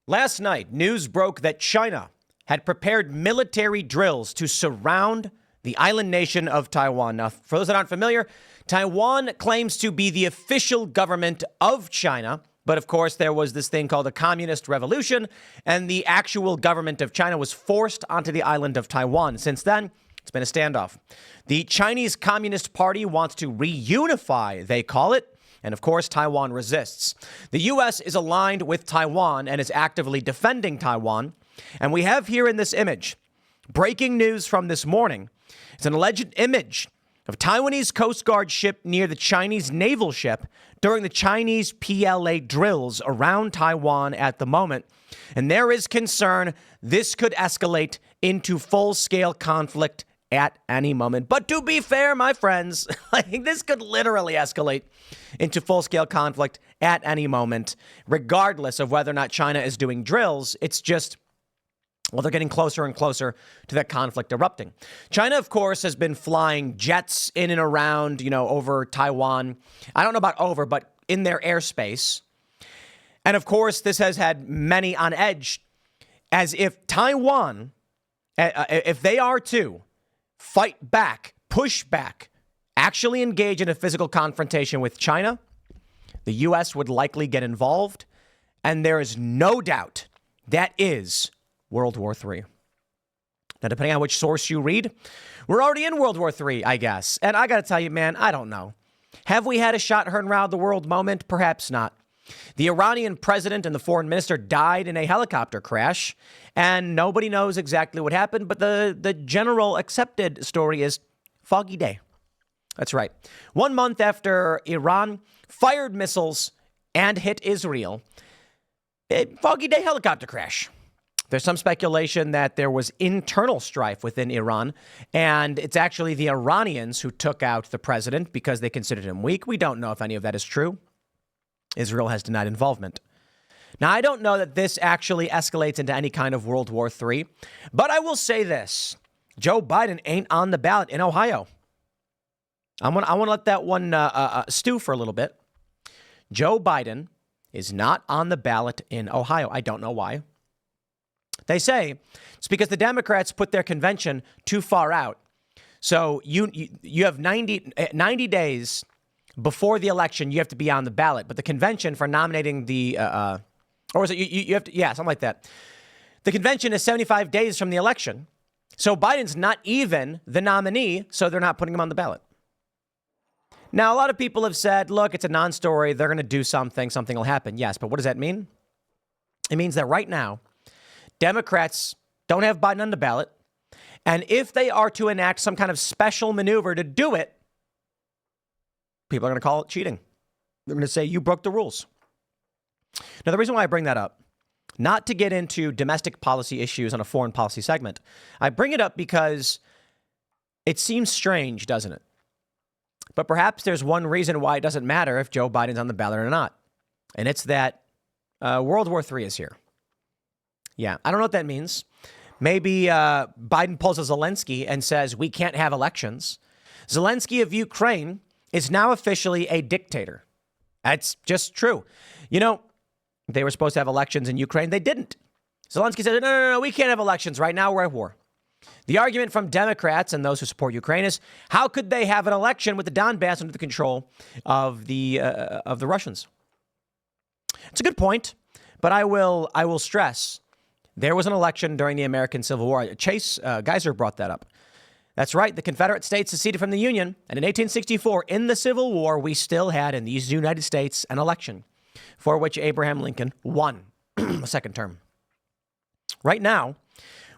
Last night, news broke that China had prepared military drills to surround the island nation of Taiwan. Now, for those that aren't familiar, Taiwan claims to be the official government of China. But of course, there was this thing called a communist revolution, and the actual government of China was forced onto the island of Taiwan. Since then, it's been a standoff. The Chinese Communist Party wants to reunify, they call it. And of course, Taiwan resists. The U.S. is aligned with Taiwan and is actively defending Taiwan. And we have here in this image, breaking news from this morning. It's an alleged image of Taiwanese Coast Guard ship near the Chinese naval ship during the Chinese PLA drills around Taiwan at the moment. And there is concern this could escalate into full-scale conflict at any moment. But to be fair, my friends, I think this could literally escalate into full-scale conflict at any moment, regardless of whether or not China is doing drills. It's just, well, they're getting closer and closer to that conflict erupting. China, of course, has been flying jets in and around, over Taiwan. I don't know about over, but in their airspace. And of course, this has had many on edge, as if Taiwan, if they are to fight back, push back, actually engage in a physical confrontation with China, the U.S. would likely get involved. And there is no doubt that is World War III. Now, depending on which source you read, we're already in World War III, I guess. And I got to tell you, man, I don't know. Have we had a shot heard around the world moment? Perhaps not. The Iranian president and the foreign minister died in a helicopter crash, and nobody knows exactly what happened, but the general accepted story is foggy day. That's right. 1 month after Iran fired missiles and hit Israel, foggy day helicopter crash. There's some speculation that there was internal strife within Iran, and it's actually the Iranians who took out the president because they considered him weak. We don't know if any of that is true. Israel has denied involvement. Now, I don't know that this actually escalates into any kind of World War III, but I will say this. Joe Biden ain't on the ballot in Ohio. I want to let that one stew for a little bit. Joe Biden is not on the ballot in Ohio. I don't know why. They say it's because the Democrats put their convention too far out. So you have 90 days before the election, you have to be on the ballot. But the convention for nominating the, or is it you have to, yeah, something like that. The convention is 75 days from the election. So Biden's not even the nominee, so they're not putting him on the ballot. Now, a lot of people have said, look, it's a non-story. They're going to do something. Something will happen. Yes, but what does that mean? It means that right now, Democrats don't have Biden on the ballot. And if they are to enact some kind of special maneuver to do it, people are going to call it cheating. They're going to say you broke the rules. Now, the reason why I bring that up, not to get into domestic policy issues on a foreign policy segment, I bring it up because it seems strange, doesn't it? But perhaps there's one reason why it doesn't matter if Joe Biden's on the ballot or not. And it's that World War III is here. Yeah, I don't know what that means. Maybe Biden pulls a Zelensky and says, we can't have elections. Zelensky of Ukraine is now officially a dictator. That's just true. They were supposed to have elections in Ukraine. They didn't. Zelensky said, no, we can't have elections right now. We're at war. The argument from Democrats and those who support Ukraine is, how could they have an election with the Donbass under the control of the Russians? It's a good point, but I will stress there was an election during the American Civil War. Chase Geiser brought that up. That's right. The Confederate States seceded from the Union. And in 1864, in the Civil War, we still had in these United States an election for which Abraham Lincoln won a second term. Right now,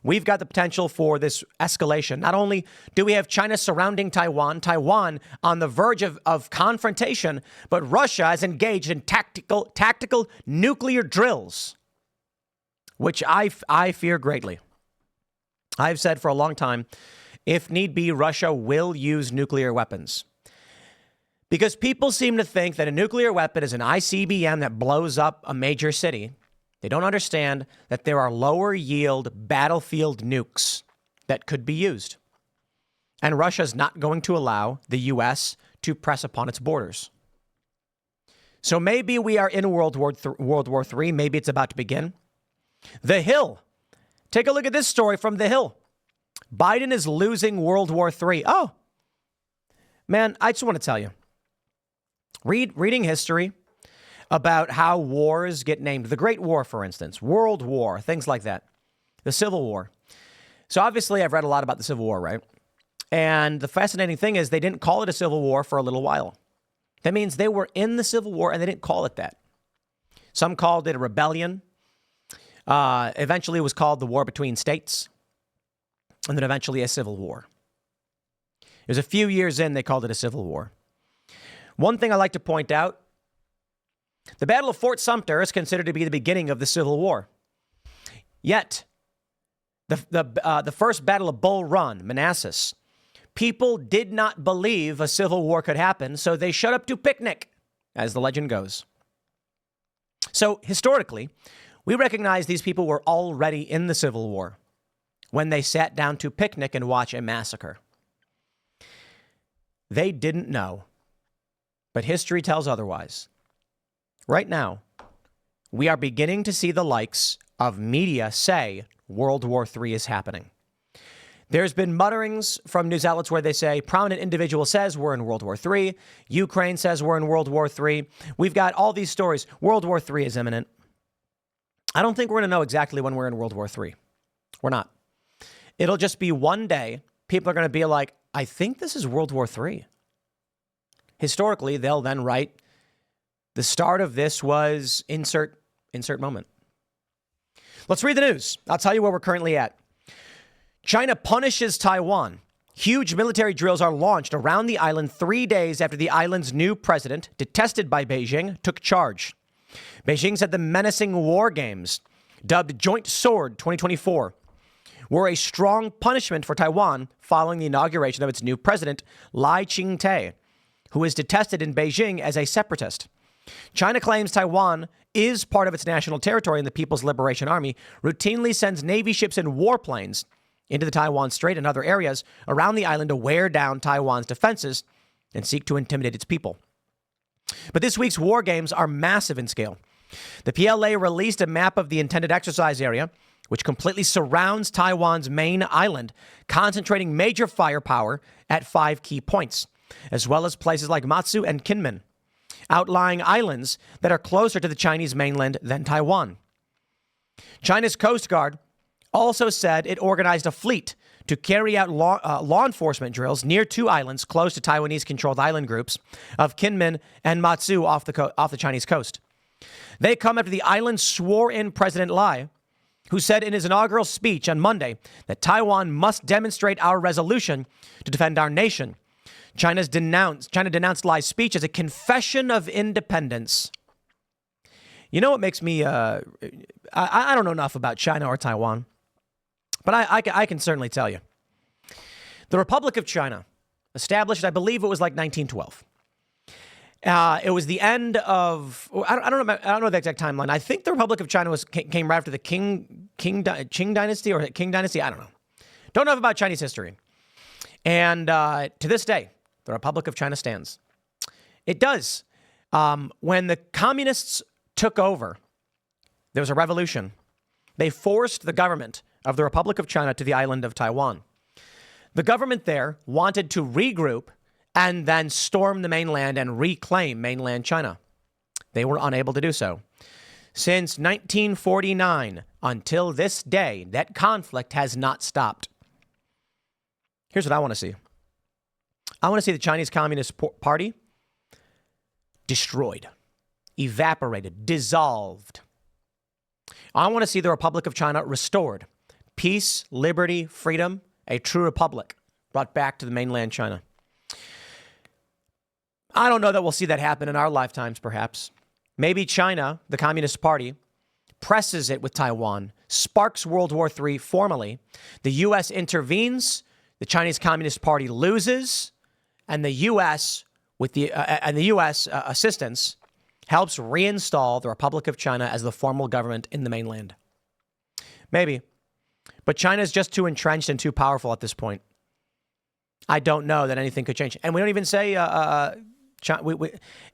we've got the potential for this escalation. Not only do we have China surrounding Taiwan on the verge of confrontation, but Russia is engaged in tactical nuclear drills, which I fear greatly. I've said for a long time, if need be, Russia will use nuclear weapons. Because people seem to think that a nuclear weapon is an ICBM that blows up a major city. They don't understand that there are lower yield battlefield nukes that could be used. And Russia is not going to allow the U.S. to press upon its borders. So maybe we are in World War III. Maybe it's about to begin. The Hill. Take a look at this story from The Hill. Biden is losing World War III. Oh, man, I just want to tell you. Reading history about how wars get named. The Great War, for instance. World War, things like that. The Civil War. So obviously, I've read a lot about the Civil War, right? And the fascinating thing is they didn't call it a civil war for a little while. That means they were in the Civil War and they didn't call it that. Some called it a rebellion. Eventually, it was called the War Between States. And then eventually a civil war. It was a few years in, they called it a civil war. One thing I like to point out, the Battle of Fort Sumter is considered to be the beginning of the Civil War. Yet, the first Battle of Bull Run, Manassas, people did not believe a civil war could happen, so they showed up to picnic, as the legend goes. So, historically, we recognize these people were already in the Civil War when they sat down to picnic and watch a massacre. They didn't know, but history tells otherwise. Right now, we are beginning to see the likes of media say World War III is happening. There's been mutterings from news outlets where they say prominent individual says we're in World War III. Ukraine says we're in World War III. We've got all these stories. World War III is imminent. I don't think we're going to know exactly when we're in World War III. We're not. It'll just be one day, people are going to be like, I think this is World War III. Historically, they'll then write, the start of this was insert moment. Let's read the news. I'll tell you where we're currently at. China punishes Taiwan. Huge military drills are launched around the island 3 days after the island's new president, detested by Beijing, took charge. Beijing said the menacing war games, dubbed Joint Sword 2024, were a strong punishment for Taiwan following the inauguration of its new president, Lai Ching-te, who is detested in Beijing as a separatist. China claims Taiwan is part of its national territory, and the People's Liberation Army routinely sends Navy ships and warplanes into the Taiwan Strait and other areas around the island to wear down Taiwan's defenses and seek to intimidate its people. But this week's war games are massive in scale. The PLA released a map of the intended exercise area, which completely surrounds Taiwan's main island, concentrating major firepower at 5 key points, as well as places like Matsu and Kinmen, outlying islands that are closer to the Chinese mainland than Taiwan. China's Coast Guard also said it organized a fleet to carry out law enforcement drills near 2 islands close to Taiwanese-controlled island groups of Kinmen and Matsu off the Chinese coast. They come after the island swore in President Lai, who said in his inaugural speech on Monday that Taiwan must demonstrate our resolution to defend our nation. China denounced Lai's speech as a confession of independence. You know what makes me, I don't know enough about China or Taiwan, but I can certainly tell you. The Republic of China, established, I believe it was like 1912. It was the end of, I don't know the exact timeline. I think the Republic of China came right after the Qing dynasty or Qing dynasty. I don't know. Don't know about Chinese history. And to this day, the Republic of China stands. It does. When the communists took over, there was a revolution. They forced the government of the Republic of China to the island of Taiwan. The government there wanted to regroup and then storm the mainland and reclaim mainland China. They were unable to do so. Since 1949, until this day, that conflict has not stopped. Here's what I want to see. I want to see the Chinese Communist Party destroyed, evaporated, dissolved. I want to see the Republic of China restored. Peace, liberty, freedom, a true republic brought back to the mainland China. I don't know that we'll see that happen in our lifetimes, perhaps. Maybe China, the Communist Party, presses it with Taiwan, sparks World War III formally. The U.S. intervenes, the Chinese Communist Party loses, and the U.S. Assistance helps reinstall the Republic of China as the formal government in the mainland. Maybe. But China is just too entrenched and too powerful at this point. I don't know that anything could change. And we don't even say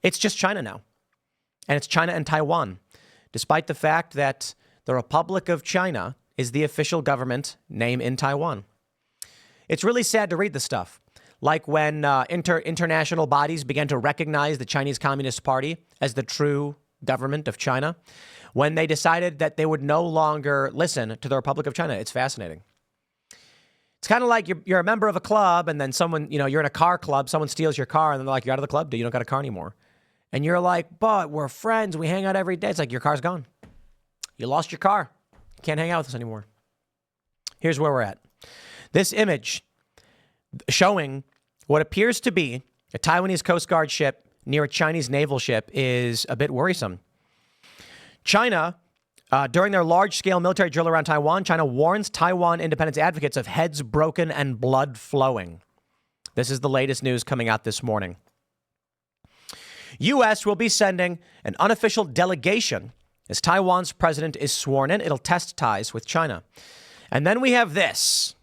it's just China now. And it's China and Taiwan, despite the fact that the Republic of China is the official government name in Taiwan. It's really sad to read this stuff. Like when international bodies began to recognize the Chinese Communist Party as the true government of China, when they decided that they would no longer listen to the Republic of China. It's fascinating. It's kind of like you're a member of a club and then someone, you're in a car club, someone steals your car and they're like, you're out of the club, dude, you don't got a car anymore. And you're like, but we're friends, we hang out every day. It's like, your car's gone. You lost your car. You can't hang out with us anymore. Here's where we're at. This image showing what appears to be a Taiwanese Coast Guard ship near a Chinese naval ship is a bit worrisome. China, during their large-scale military drill around Taiwan, China warns Taiwan independence advocates of heads broken and blood flowing. This is the latest news coming out this morning. U.S. will be sending an unofficial delegation as Taiwan's president is sworn in. It'll test ties with China. And then we have this.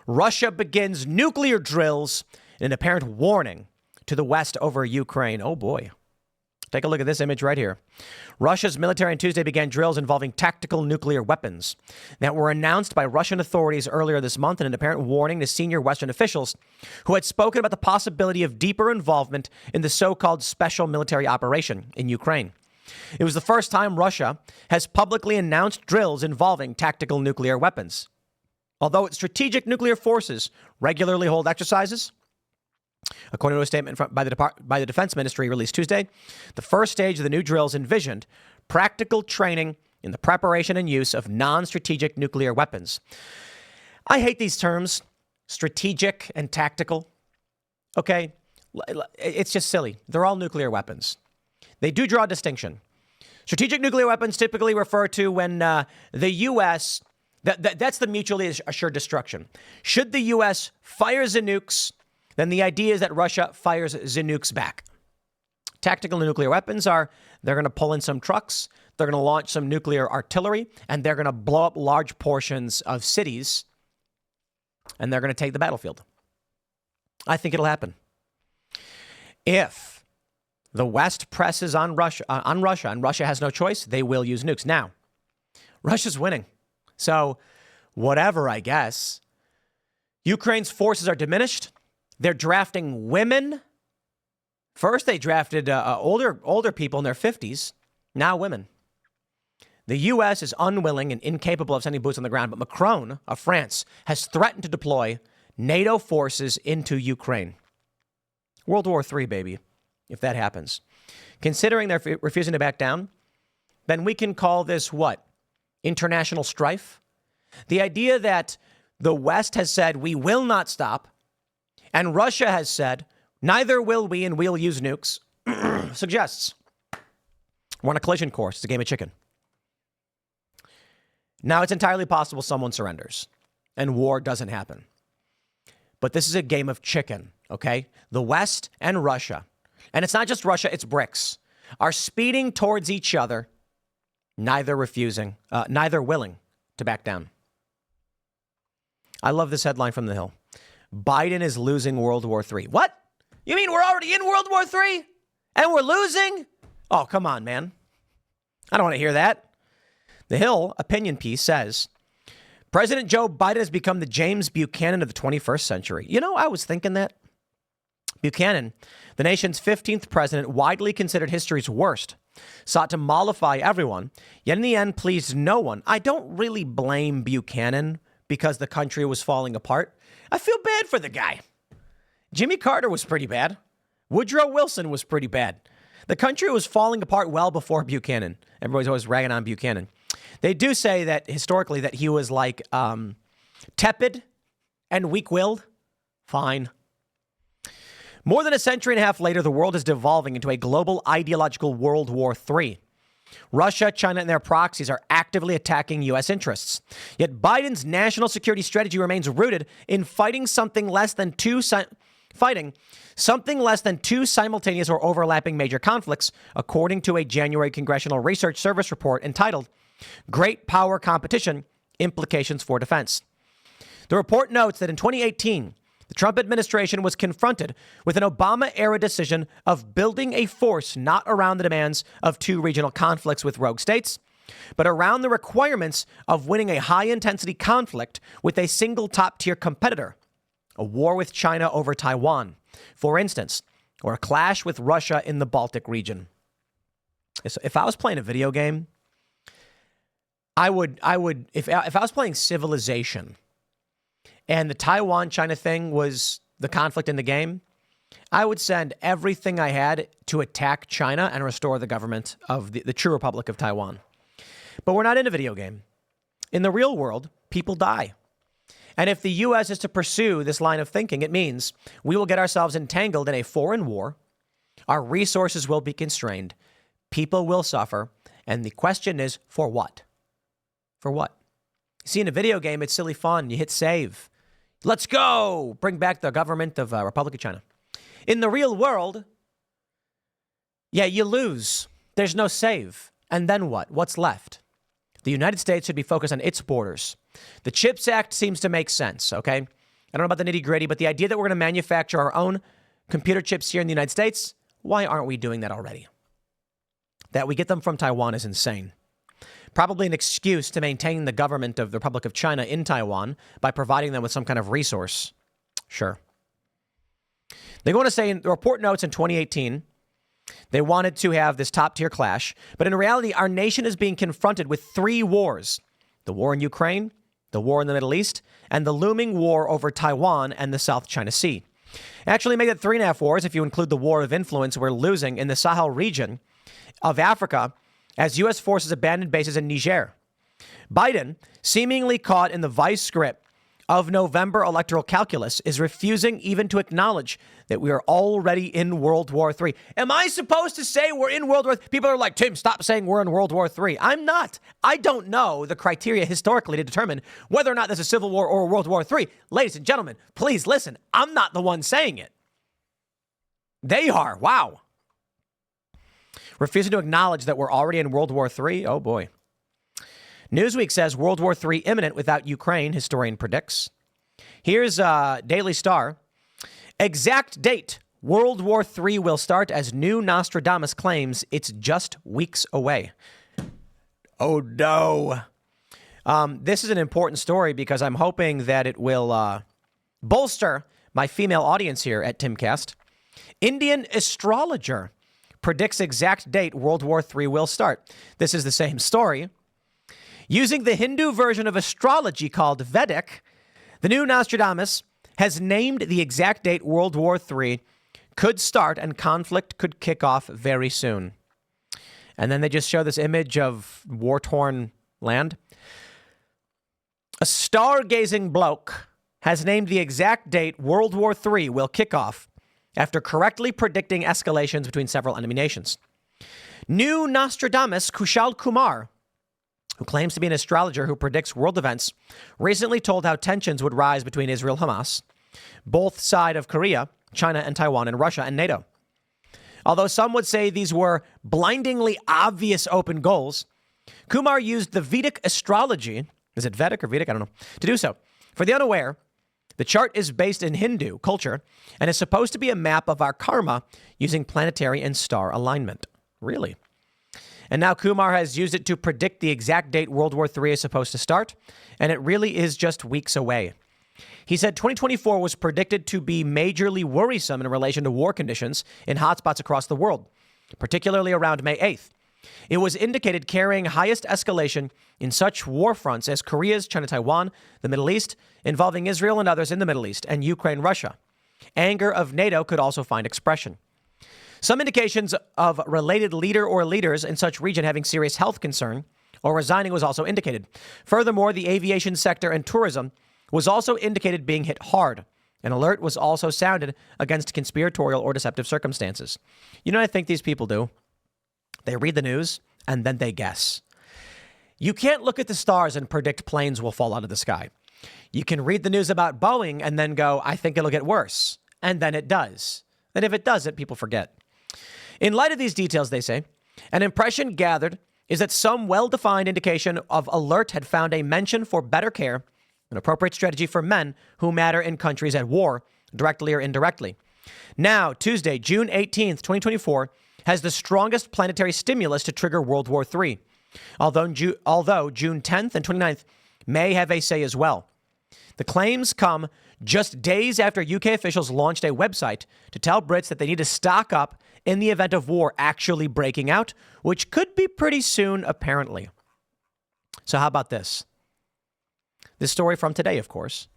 Russia begins nuclear drills in an apparent warning to the West over Ukraine. Oh, boy. Take a look at this image right here. Russia's military on Tuesday began drills involving tactical nuclear weapons that were announced by Russian authorities earlier this month in an apparent warning to senior Western officials who had spoken about the possibility of deeper involvement in the so-called special military operation in Ukraine. It was the first time Russia has publicly announced drills involving tactical nuclear weapons. Although its strategic nuclear forces regularly hold exercises, according to a statement by the Defense Ministry released Tuesday, the first stage of the new drills envisioned practical training in the preparation and use of non-strategic nuclear weapons. I hate these terms, strategic and tactical. Okay, it's just silly. They're all nuclear weapons. They do draw a distinction. Strategic nuclear weapons typically refer to when the U.S., that's the mutually assured destruction. Should the U.S. fire the nukes, then the idea is that Russia fires the nukes back. Tactical nuclear weapons they're going to pull in some trucks, they're going to launch some nuclear artillery, and they're going to blow up large portions of cities, and they're going to take the battlefield. I think it'll happen. If the West presses on Russia, and Russia has no choice, they will use nukes. Now, Russia's winning. So, whatever, I guess. Ukraine's forces are diminished. They're drafting women. First, they drafted older people in their 50s. Now women. The U.S. is unwilling and incapable of sending boots on the ground, but Macron of France has threatened to deploy NATO forces into Ukraine. World War III, baby, if that happens. Considering they're refusing to back down, then we can call this what? International strife? The idea that the West has said we will not stop, and Russia has said, neither will we and we'll use nukes, suggests we're on a collision course. It's a game of chicken. Now, it's entirely possible someone surrenders and war doesn't happen. But this is a game of chicken, okay? The West and Russia, and it's not just Russia, it's BRICS, are speeding towards each other, neither willing to back down. I love this headline from The Hill. Biden is losing World War III. What? You mean we're already in World War III? And we're losing? Oh, come on, man. I don't want to hear that. The Hill opinion piece says, President Joe Biden has become the James Buchanan of the 21st century. You know, I was thinking that. Buchanan, the nation's 15th president, widely considered history's worst, sought to mollify everyone, yet in the end pleased no one. I don't really blame Buchanan because the country was falling apart. I feel bad for the guy. Jimmy Carter was pretty bad. Woodrow Wilson was pretty bad. The country was falling apart well before Buchanan. Everybody's always ragging on Buchanan. They do say that historically that he was like tepid and weak-willed. Fine. More than a century and a half later, the world is devolving into a global ideological World War III. Russia, China, and their proxies are actively attacking U.S. interests. Yet Biden's national security strategy remains rooted in fighting something less than two simultaneous or overlapping major conflicts, according to a January Congressional Research Service report entitled Great Power Competition, Implications for Defense. The report notes that in 2018, the Trump administration was confronted with an Obama-era decision of building a force not around the demands of two regional conflicts with rogue states, but around the requirements of winning a high-intensity conflict with a single top-tier competitor, a war with China over Taiwan, for instance, or a clash with Russia in the Baltic region. If I was playing a video game, if I was playing Civilization and the Taiwan-China thing was the conflict in the game, I would send everything I had to attack China and restore the government of the true Republic of Taiwan. But we're not in a video game. In the real world, people die. And if the U.S. is to pursue this line of thinking, it means we will get ourselves entangled in a foreign war. Our resources will be constrained. People will suffer. And the question is, for what? For what? See, in a video game, it's silly fun. You hit save. Let's go. Bring back the government of Republic of China. In the real world, yeah, you lose. There's no save. And then what? What's left? The United States should be focused on its borders. The CHIPS Act seems to make sense, okay? I don't know about the nitty-gritty, but the idea that we're going to manufacture our own computer chips here in the United States, why aren't we doing that already? That we get them from Taiwan is insane. Probably an excuse to maintain the government of the Republic of China in Taiwan by providing them with some kind of resource. Sure. They go on to say in the report notes in 2018, they wanted to have this top-tier clash. But in reality, our nation is being confronted with 3 wars. The war in Ukraine, the war in the Middle East, and the looming war over Taiwan and the South China Sea. Actually, make it 3.5 wars if you include the war of influence we're losing in the Sahel region of Africa as U.S. forces abandon bases in Niger. Biden, seemingly caught in the vice grip of November electoral calculus, is refusing even to acknowledge that we are already in World War III. Am I supposed to say we're in World War III? People are like, Tim, stop saying we're in World War III. I'm not. I don't know the criteria historically to determine whether or not there's a civil war or World War III. Ladies and gentlemen, please listen. I'm not the one saying it. They are. Wow. Refusing to acknowledge that we're already in World War III? Oh, boy. Newsweek says World War III imminent without Ukraine, historian predicts. Here's Daily Star. Exact date. World War III will start as new Nostradamus claims it's just weeks away. Oh, no. This is an important story because I'm hoping that it will bolster my female audience here at Timcast. Indian astrologer predicts exact date World War III will start. This is the same story. Using the Hindu version of astrology called Vedic, the new Nostradamus has named the exact date World War III could start and conflict could kick off very soon. And then they just show this image of war-torn land. A stargazing bloke has named the exact date World War III will kick off after correctly predicting escalations between several enemy nations. New Nostradamus Kushal Kumar, who claims to be an astrologer who predicts world events, recently told how tensions would rise between Israel and Hamas, both sides of Korea, China and Taiwan, and Russia and NATO. Although some would say these were blindingly obvious open goals, Kumar used the Vedic astrology, is it Vedic or Vedic? I don't know, to do so. For the unaware, the chart is based in Hindu culture and is supposed to be a map of our karma using planetary and star alignment. Really? And now Kumar has used it to predict the exact date World War III is supposed to start, and it really is just weeks away. He said 2024 was predicted to be majorly worrisome in relation to war conditions in hotspots across the world, particularly around May 8th. It was indicated carrying highest escalation in such war fronts as Korea's China-Taiwan, the Middle East, involving Israel and others in the Middle East, and Ukraine-Russia. Anger of NATO could also find expression. Some indications of related leader or leaders in such region having serious health concern or resigning was also indicated. Furthermore, the aviation sector and tourism was also indicated being hit hard. An alert was also sounded against conspiratorial or deceptive circumstances. You know what I think these people do? They read the news and then they guess. You can't look at the stars and predict planes will fall out of the sky. You can read the news about Boeing and then go, I think it'll get worse. And then it does. And if it doesn't, people forget. In light of these details, they say, an impression gathered is that some well-defined indication of alert had found a mention for better care, an appropriate strategy for men who matter in countries at war, directly or indirectly. Now, Tuesday, June 18th, 2024, has the strongest planetary stimulus to trigger World War III. Although June 10th and 29th may have a say as well. The claims come just days after UK officials launched a website to tell Brits that they need to stock up in the event of war actually breaking out, which could be pretty soon, apparently. So how about this? This story from today, of course.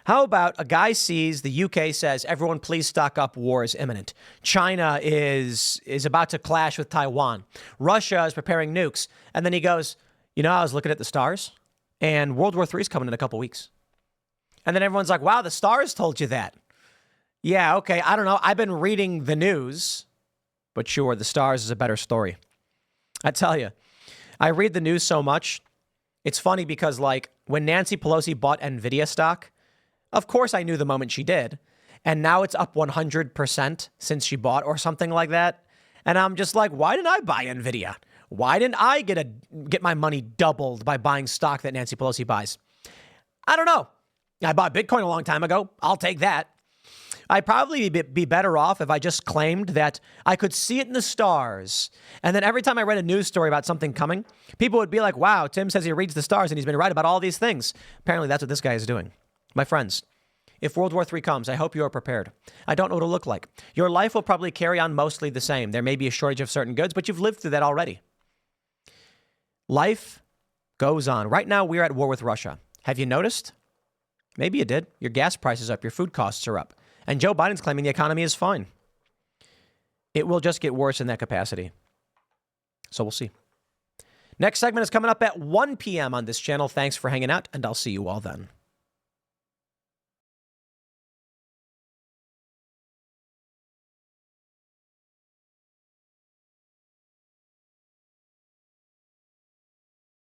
How about a guy sees the UK says, everyone please stock up, war is imminent. China is about to clash with Taiwan. Russia is preparing nukes. And then he goes, I was looking at the stars and World War III is coming in a couple weeks. And then everyone's like, wow, the stars told you that. Yeah, okay, I don't know. I've been reading the news, but sure, the stars is a better story. I tell you, I read the news so much. It's funny because when Nancy Pelosi bought NVIDIA stock, of course, I knew the moment she did. And now it's up 100% since she bought or something like that. And I'm just like, why didn't I buy NVIDIA? Why didn't I get my money doubled by buying stock that Nancy Pelosi buys? I don't know. I bought Bitcoin a long time ago. I'll take that. I'd probably be better off if I just claimed that I could see it in the stars. And then every time I read a news story about something coming, people would be like, wow, Tim says he reads the stars and he's been right about all these things. Apparently, that's what this guy is doing. My friends, if World War III comes, I hope you are prepared. I don't know what it'll look like. Your life will probably carry on mostly the same. There may be a shortage of certain goods, but you've lived through that already. Life goes on. Right now, we're at war with Russia. Have you noticed? Maybe you did. Your gas prices are up. Your food costs are up. And Joe Biden's claiming the economy is fine. It will just get worse in that capacity. So we'll see. Next segment is coming up at 1 p.m. on this channel. Thanks for hanging out, and I'll see you all then.